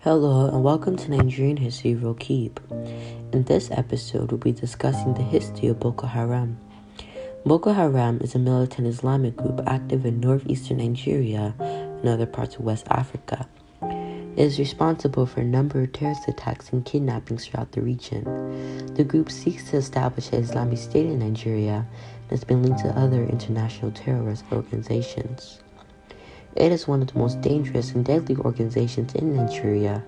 Hello and welcome to Nigerian History With Roqib. In this episode, we'll be discussing the history of Boko Haram. Boko Haram is a militant Islamic group active in northeastern Nigeria and other parts of West Africa. It is responsible for a number of terrorist attacks and kidnappings throughout the region. The group seeks to establish an Islamic State in Nigeria and has been linked to other international terrorist organizations. It is one of the most dangerous and deadly organizations in Nigeria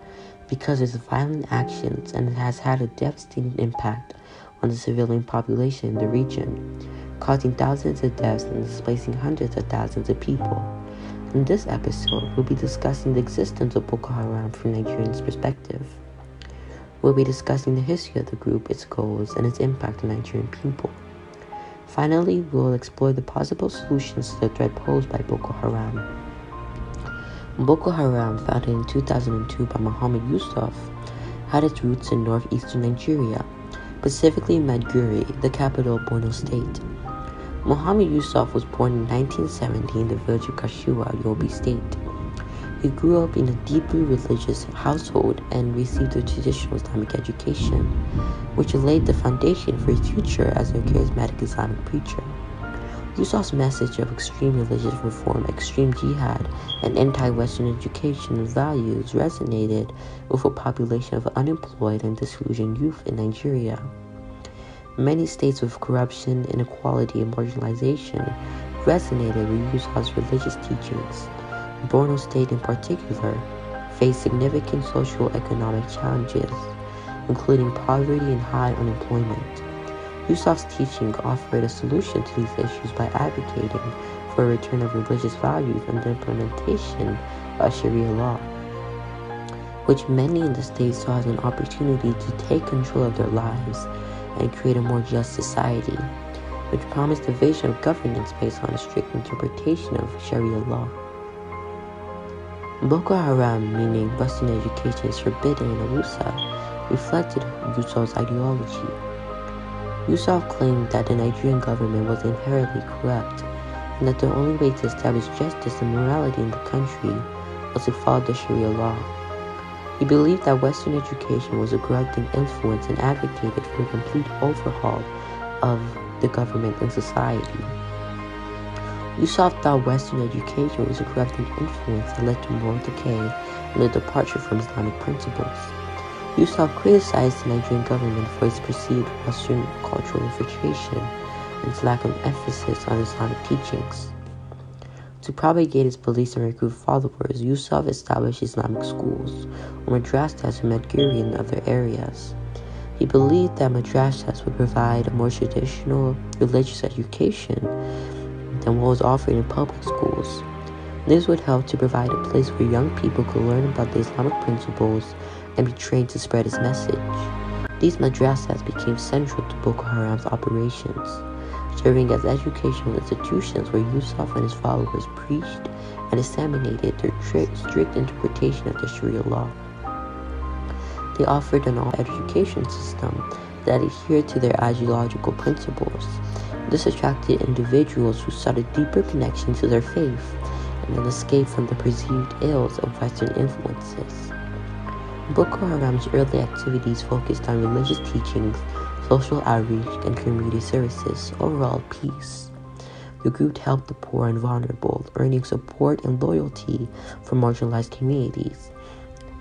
because of its violent actions, and it has had a devastating impact on the civilian population in the region, causing thousands of deaths and displacing hundreds of thousands of people. In this episode, we'll be discussing the existence of Boko Haram from Nigerians' perspective. We'll be discussing the history of the group, its goals, and its impact on Nigerian people. Finally, we will explore the possible solutions to the threat posed by Boko Haram. Boko Haram, founded in 2002 by Muhammad Yusuf, had its roots in northeastern Nigeria, specifically Maiduguri, the capital of Borno State. Muhammad Yusuf was born in 1970 in the village of Kashiwa, Yobe State. He grew up in a deeply religious household and received a traditional Islamic education, which laid the foundation for his future as a charismatic Islamic preacher. Yusuf's message of extreme religious reform, extreme jihad, and anti-Western education and values resonated with a population of unemployed and disillusioned youth in Nigeria. Many states with corruption, inequality, and marginalization resonated with Yusuf's religious teachings. Borno State in particular faced significant socio-economic challenges, including poverty and high unemployment. Yusuf's teaching offered a solution to these issues by advocating for a return of religious values and the implementation of Sharia law, which many in the state saw as an opportunity to take control of their lives and create a more just society, which promised a vision of governance based on a strict interpretation of Sharia law. Boko Haram, meaning Western education is forbidden in Hausa, reflected Yusuf's ideology. Yusuf claimed that the Nigerian government was inherently corrupt and that the only way to establish justice and morality in the country was to follow the Sharia law. He believed that Western education was a corrupting influence and advocated for a complete overhaul of the government and society. Yusuf thought Western education was a corrupting influence that led to moral decay and a departure from Islamic principles. Yusuf criticized the Nigerian government for its perceived Western cultural infiltration and its lack of emphasis on Islamic teachings. To propagate his beliefs and recruit followers, Yusuf established Islamic schools, or madrasas in Maiduguri and other areas. He believed that madrasas would provide a more traditional religious education than what was offered in public schools. This would help to provide a place where young people could learn about the Islamic principles and be trained to spread his message. These madrasas became central to Boko Haram's operations, serving as educational institutions where Yusuf and his followers preached and disseminated their strict interpretation of the Sharia law. They offered an all-education system that adhered to their ideological principles. This attracted individuals who sought a deeper connection to their faith and an escape from the perceived ills of Western influences. Boko Haram's early activities focused on religious teachings, social outreach, and community services, overall peace. The group helped the poor and vulnerable, earning support and loyalty from marginalized communities.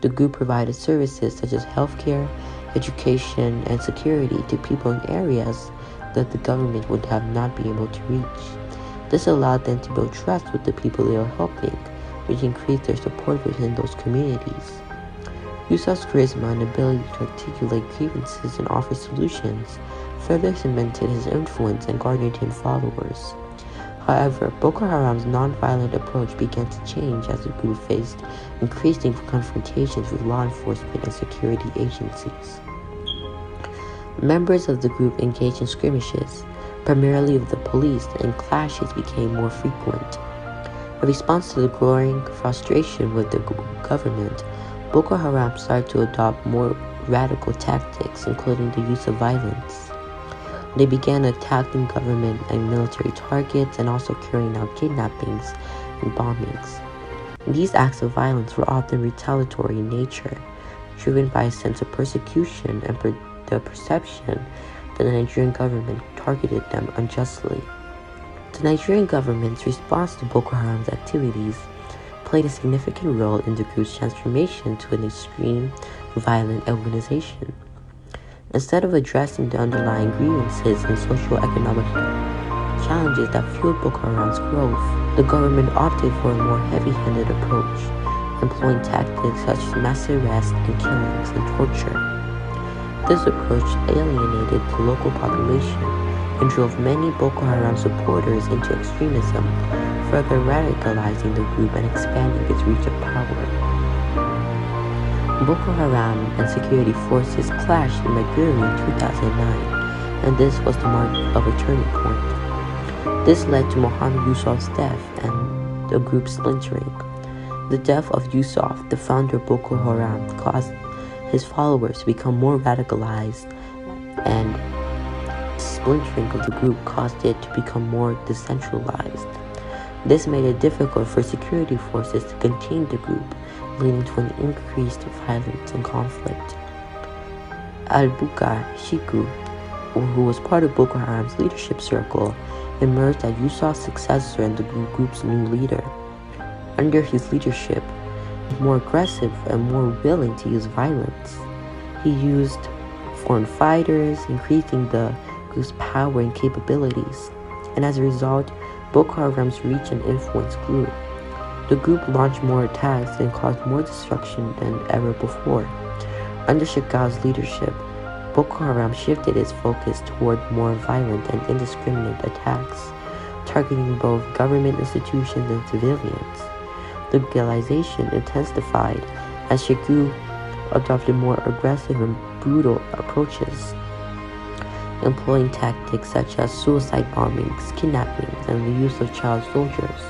The group provided services such as healthcare, education, and security to people in areas that the government would have not been able to reach. This allowed them to build trust with the people they were helping, which increased their support within those communities. Yusuf's charisma and ability to articulate grievances and offer solutions further cemented his influence and garnered him followers. However, Boko Haram's non-violent approach began to change as the group faced increasing confrontations with law enforcement and security agencies. Members of the group engaged in skirmishes, primarily with the police, and clashes became more frequent. In response to the growing frustration with the government, Boko Haram started to adopt more radical tactics, including the use of violence. They began attacking government and military targets and also carrying out kidnappings and bombings. These acts of violence were often retaliatory in nature, driven by a sense of persecution and the perception that the Nigerian government targeted them unjustly. The Nigerian government's response to Boko Haram's activities played a significant role in the group's transformation to an extreme, violent organization. Instead of addressing the underlying grievances and socio-economic challenges that fueled Boko Haram's growth, the government opted for a more heavy-handed approach, employing tactics such as mass arrests and killings and torture. This approach alienated the local population and drove many Boko Haram supporters into extremism, further radicalizing the group and expanding its reach of power. Boko Haram and security forces clashed in Maiduguri in 2009, and this was the mark of a turning point. This led to Mohammed Yusuf's death and the group splintering. The death of Yusuf, the founder of Boko Haram, caused his followers to become more radicalized, and splintering of the group caused it to become more decentralized. This made it difficult for security forces to contain the group, leading to an increased violence and conflict. Al-Buka Shiku, who was part of Boko Haram's leadership circle, emerged as Yusuf's successor and the group's new leader. Under his leadership, he was more aggressive and more willing to use violence. He used foreign fighters, increasing the group's power and capabilities, and as a result, Boko Haram's reach and influence grew. The group launched more attacks and caused more destruction than ever before. Under Shekau's leadership, Boko Haram shifted its focus toward more violent and indiscriminate attacks, targeting both government institutions and civilians. The radicalization intensified as Shekau adopted more aggressive and brutal approaches, employing tactics such as suicide bombings, kidnappings, and the use of child soldiers.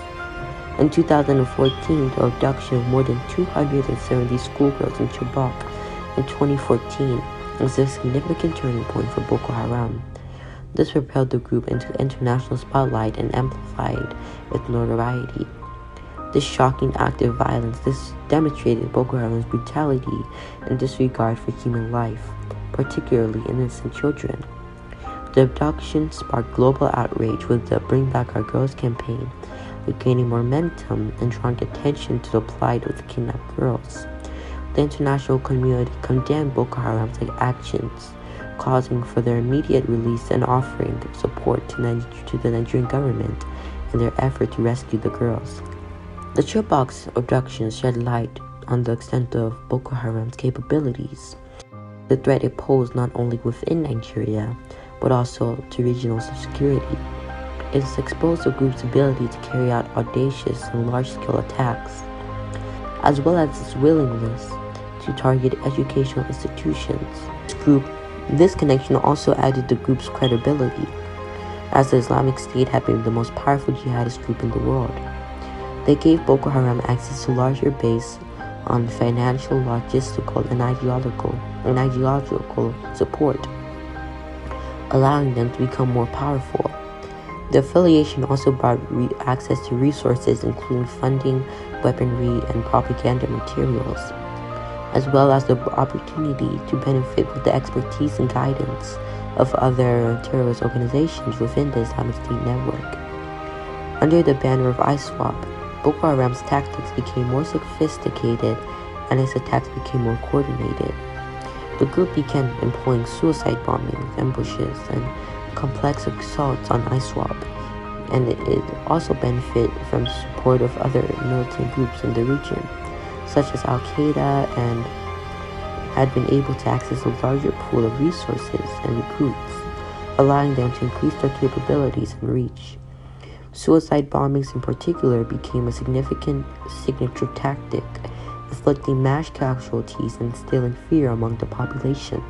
In 2014, the abduction of more than 270 schoolgirls in Chibok in 2014 was a significant turning point for Boko Haram. This propelled the group into the international spotlight and amplified its notoriety. This shocking act of violence demonstrated Boko Haram's brutality and disregard for human life, particularly innocent children. The abduction sparked global outrage with the Bring Back Our Girls campaign, gaining momentum and drawing attention to the plight of the kidnapped girls. The international community condemned Boko Haram's actions, causing for their immediate release and offering support to the Nigerian government in their effort to rescue the girls. The Chibok's abductions shed light on the extent of Boko Haram's capabilities, the threat it posed not only within Nigeria, but also to regional security. It has exposed the group's ability to carry out audacious and large-scale attacks, as well as its willingness to target educational institutions. This connection also added the group's credibility, as the Islamic State had been the most powerful jihadist group in the world. They gave Boko Haram access to larger base on financial, logistical, and ideological support, allowing them to become more powerful. The affiliation also brought access to resources including funding, weaponry, and propaganda materials, as well as the opportunity to benefit with the expertise and guidance of other terrorist organizations within the Islamic State network. Under the banner of ISWAP, Boko Haram's tactics became more sophisticated and its attacks became more coordinated. The group began employing suicide bombings, ambushes, and complex assaults on ISWAP, and it also benefited from support of other militant groups in the region, such as Al-Qaeda, and had been able to access a larger pool of resources and recruits, allowing them to increase their capabilities and reach. Suicide bombings in particular became a significant signature tactic, inflicting mass casualties and instilling fear among the population.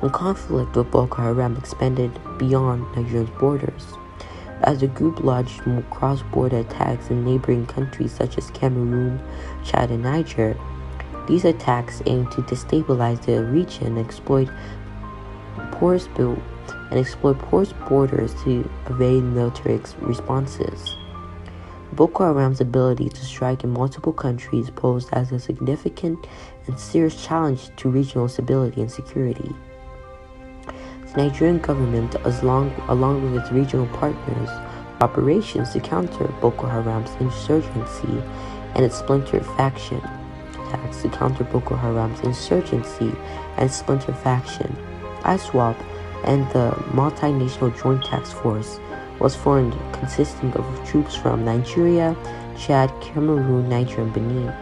The conflict with Boko Haram expanded beyond Nigeria's borders, as the group launched cross-border attacks in neighboring countries such as Cameroon, Chad, and Niger. These attacks aimed to destabilize the region and exploit porous borders to evade military responses. Boko Haram's ability to strike in multiple countries posed as a significant and serious challenge to regional stability and security. The Nigerian government, along with its regional partners, operations to counter Boko Haram's insurgency and its splinter faction. ISWAP and the Multinational Joint Task Force was formed, consisting of troops from Nigeria, Chad, Cameroon, Niger, and Benin,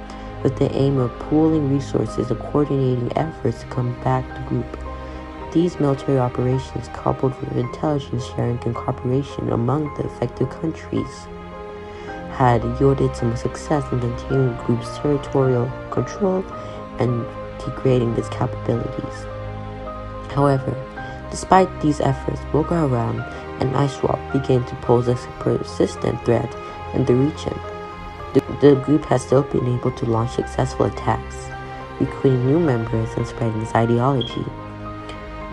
with the aim of pooling resources and coordinating efforts to combat the group. These military operations, coupled with intelligence sharing and cooperation among the affected countries, had yielded some success in containing the group's territorial control and degrading its capabilities. However, despite these efforts, Boko Haram and ISWAP began to pose a persistent threat in the region. The group has still been able to launch successful attacks, recruiting new members and spreading its ideology,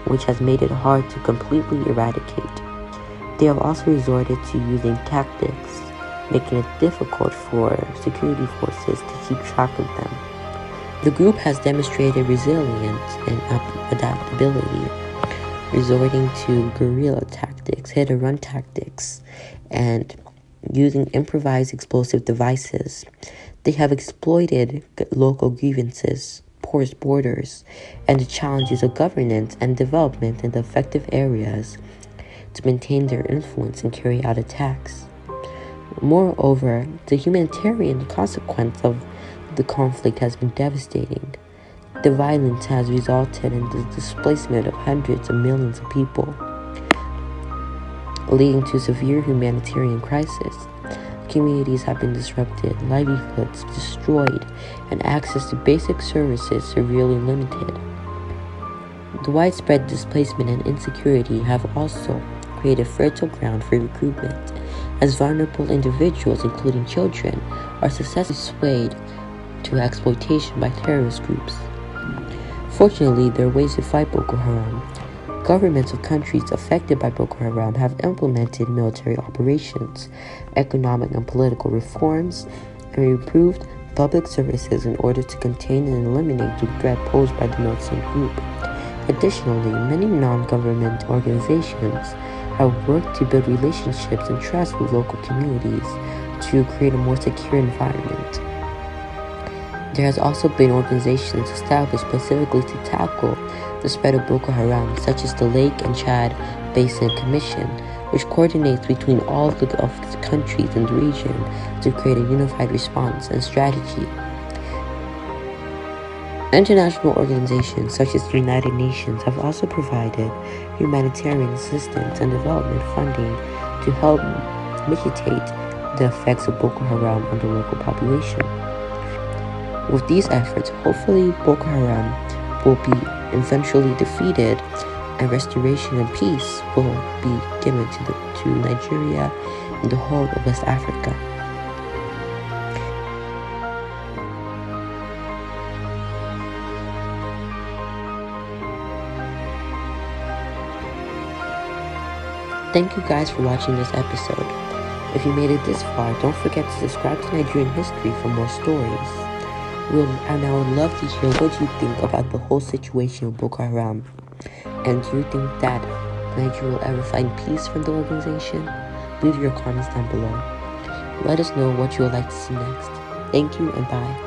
which has made it hard to completely eradicate. They have also resorted to using tactics, making it difficult for security forces to keep track of them. The group has demonstrated resilience and adaptability, resorting to guerrilla tactics, hit-and-run tactics, and using improvised explosive devices. They have exploited local grievances, porous borders, and the challenges of governance and development in the affected areas to maintain their influence and carry out attacks. Moreover, the humanitarian consequence of the conflict has been devastating. The violence has resulted in the displacement of hundreds of millions of people, leading to severe humanitarian crisis. Communities have been disrupted, livelihoods destroyed, and access to basic services severely limited. The widespread displacement and insecurity have also created fertile ground for recruitment, as vulnerable individuals, including children, are successfully swayed to exploitation by terrorist groups. Fortunately, there are ways to fight Boko Haram. Governments of countries affected by Boko Haram have implemented military operations, economic and political reforms, and improved public services in order to contain and eliminate the threat posed by the militant group. Additionally, many non-government organizations have worked to build relationships and trust with local communities to create a more secure environment. There has also been organizations established specifically to tackle the spread of Boko Haram, such as the Lake and Chad Basin Commission, which coordinates between all of the countries in the region to create a unified response and strategy. International organizations such as the United Nations have also provided humanitarian assistance and development funding to help mitigate the effects of Boko Haram on the local population. With these efforts, hopefully Boko Haram will be eventually defeated and restoration and peace will be given to Nigeria and the whole of West Africa. Thank you guys for watching this episode. If you made it this far, don't forget to subscribe to Nigerian History for more stories. And I would love to hear what you think about the whole situation of Boko Haram. And do you think that Nigeria will ever find peace from the organization? Leave your comments down below. Let us know what you would like to see next. Thank you and bye.